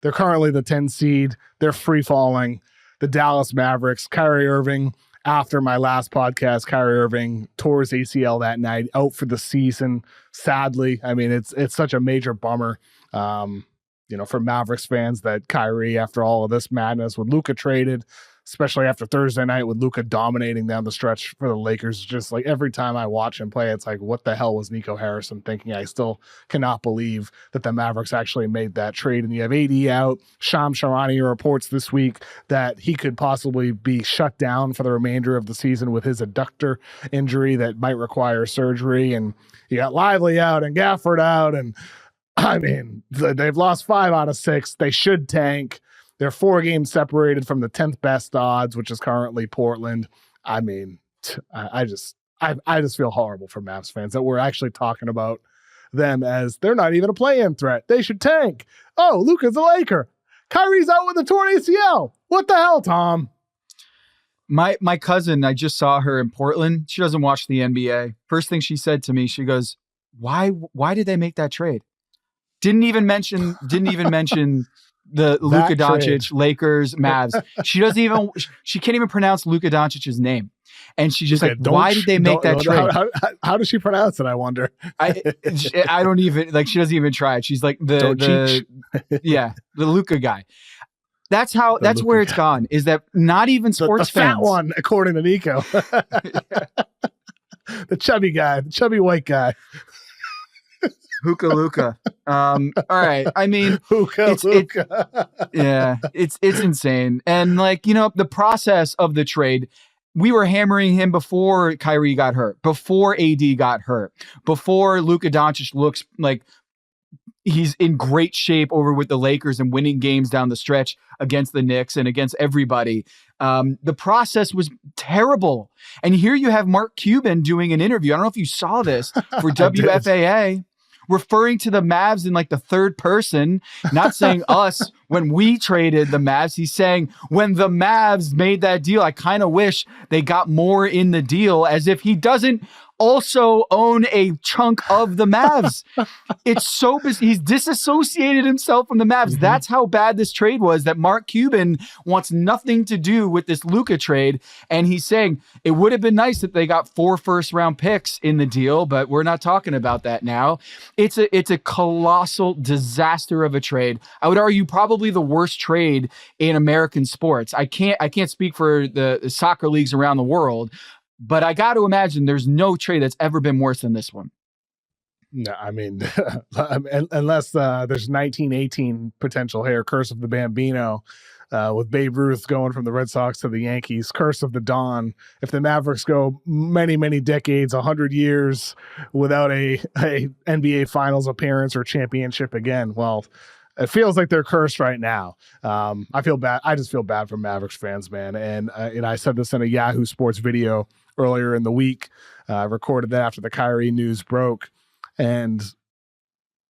They're currently the 10 seed. They're free falling. The Dallas Mavericks, Kyrie Irving, after my last podcast, Kyrie Irving tore his ACL that night, out for the season. Sadly, I mean, it's such a major bummer, for Mavericks fans that Kyrie, after all of this madness with Luka traded, especially after Thursday night with Luka dominating down the stretch for the Lakers. Just like every time I watch him play, it's like, what the hell was Nico Harrison thinking? I still cannot believe that the Mavericks actually made that trade. And you have AD out. Shams Charania reports this week that he could possibly be shut down for the remainder of the season with his adductor injury that might require surgery. And you got Lively out and Gafford out. And I mean, they've lost 5 out of 6. They should tank. They're 4 games separated from the 10th best odds, which is currently Portland. I mean, I just feel horrible for Mavs fans that we're actually talking about them as they're not even a play-in threat. They should tank. Oh, Luka's a Laker. Kyrie's out with a torn ACL. What the hell, Tom? My cousin, I just saw her in Portland. She doesn't watch the NBA. First thing she said to me, she goes, "Why did they make that trade?" Didn't even mention the Luka Doncic, Lakers, Mavs. She can't even pronounce Luka Doncic's name. And she's just why did they make that trade? How does she pronounce it, I wonder? I don't even, she doesn't even try it. She's like the Luka guy. That's where it's gone, is that not even sports fans. The fat one, according to Nico. The chubby guy, the chubby white guy. Hookah Luka. All right. I mean, Luka. It's insane. And the process of the trade, we were hammering him before Kyrie got hurt, before AD got hurt, before Luka Doncic looks like he's in great shape over with the Lakers and winning games down the stretch against the Knicks and against everybody. The process was terrible. And here you have Mark Cuban doing an interview. I don't know if you saw this for WFAA. Referring to the Mavs in the third person, not saying us when we traded the Mavs. He's saying when the Mavs made that deal, I kind of wish they got more in the deal, as if he doesn't also own a chunk of the Mavs. It's so he's disassociated himself from the Mavs. Mm-hmm. That's how bad this trade was, that Mark Cuban wants nothing to do with this Luka trade. And he's saying it would have been nice if they got 4 first-round picks in the deal, but we're not talking about that now. It's a colossal disaster of a trade. I would argue probably the worst trade in American sports. I can't speak for the soccer leagues around the world, but I got to imagine there's no trade that's ever been worse than this one. No, I mean, unless there's 1918 potential here, Curse of the Bambino, with Babe Ruth going from the Red Sox to the Yankees, Curse of the Dawn. If the Mavericks go many, many decades, 100 years without a NBA Finals appearance or championship again, well, it feels like they're cursed right now. I feel bad. I just feel bad for Mavericks fans, man. And I said this in a Yahoo Sports video earlier in the week. I recorded that after the Kyrie news broke. And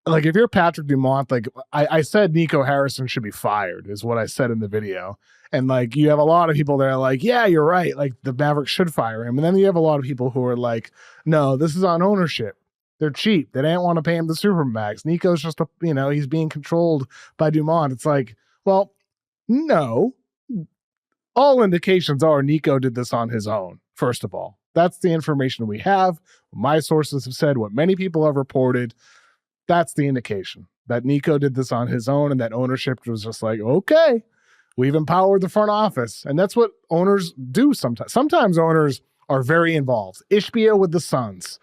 if you're Patrick Dumont, I said Nico Harrison should be fired, is what I said in the video. And you have a lot of people that are like, yeah, you're right. The Mavericks should fire him. And then you have a lot of people who are like, no, this is on ownership. They're cheap. They didn't want to pay him the supermax. Nico's just he's being controlled by Dumont. It's like, well, no. All indications are Nico did this on his own, first of all. That's the information we have. My sources have said, what many people have reported, that's the indication that Nico did this on his own, and that ownership was just like, okay, we've empowered the front office. And that's what owners do sometimes. Sometimes owners are very involved. Ishbia with the Suns.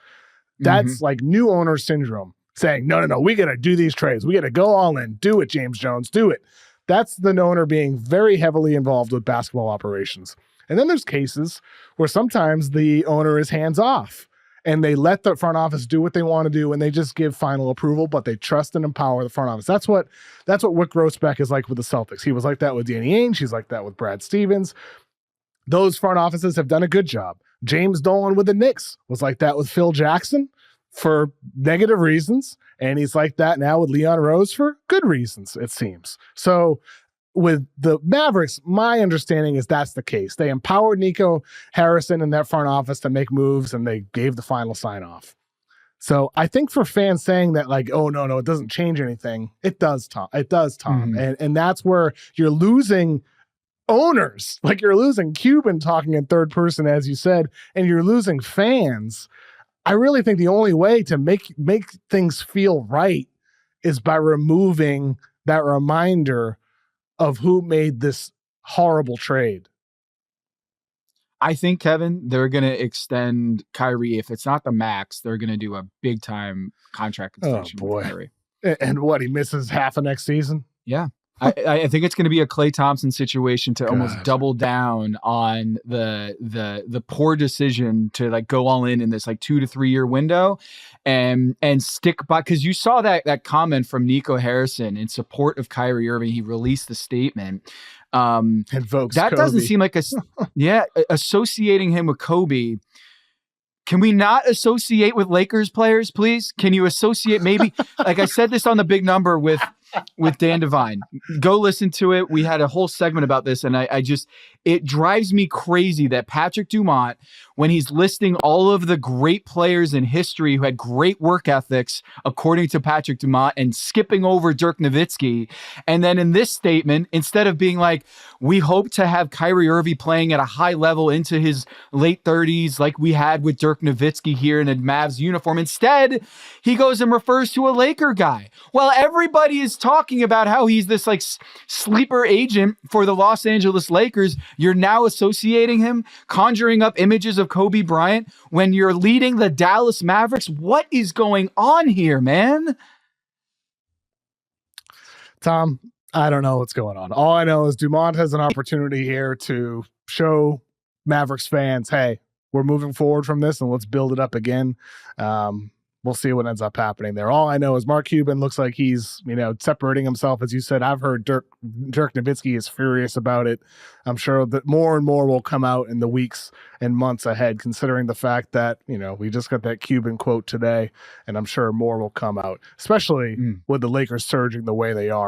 That's new owner syndrome, saying, no, we got to do these trades. We got to go all in. Do it, James Jones. Do it. That's the owner being very heavily involved with basketball operations. And then there's cases where sometimes the owner is hands off and they let the front office do what they want to do and they just give final approval, but they trust and empower the front office. That's what Wyc Grousbeck is like with the Celtics. He was like that with Danny Ainge. He's like that with Brad Stevens. Those front offices have done a good job. James Dolan with the Knicks was like that with Phil Jackson for negative reasons. And he's like that now with Leon Rose for good reasons, it seems. So with the Mavericks, my understanding is that's the case. They empowered Nico Harrison in that front office to make moves, and they gave the final sign off. So I think for fans saying that, like, oh, no, it doesn't change anything. It does, Tom. It does, Tom. And that's where you're losing owners. Like, you're losing Cuban talking in third person, as you said, and you're losing fans. I really think the only way to make things feel right is by removing that reminder of who made this horrible trade. I think, Kevin, they're going to extend Kyrie. If it's not the max, they're going to do a big time contract extension with Kyrie. And what, he misses half of next season? Yeah. I think it's going to be a Klay Thompson situation to almost double down on the poor decision to like go all in this like 2 to 3 year window and stick by, because you saw that comment from Nico Harrison in support of Kyrie Irving. He released the statement. Invokes that Kobe. Doesn't seem like associating him with Kobe. Can we not associate with Lakers players, please? Can you associate maybe, like I said this on the Big Number with Dan Devine. Go listen to it. We had a whole segment about this, and it drives me crazy that Patrick Dumont, when he's listing all of the great players in history who had great work ethics, according to Patrick Dumont, and skipping over Dirk Nowitzki, and then in this statement, instead of being like, we hope to have Kyrie Irving playing at a high level into his late 30s like we had with Dirk Nowitzki here in a Mavs uniform, instead, he goes and refers to a Laker guy. Well, everybody is talking about how he's this like sleeper agent for the Los Angeles Lakers. You're now associating him, conjuring up images of Kobe Bryant when you're leading the Dallas Mavericks. What is going on here, man? Tom, I don't know what's going on. All I know is Dumont has an opportunity here to show Mavericks fans, hey, we're moving forward from this and let's build it up again. We'll see what ends up happening there. All I know is Mark Cuban looks like he's, separating himself. As you said, I've heard Dirk Nowitzki is furious about it. I'm sure that more and more will come out in the weeks and months ahead, considering the fact that, we just got that Cuban quote today, and I'm sure more will come out, especially with the Lakers surging the way they are.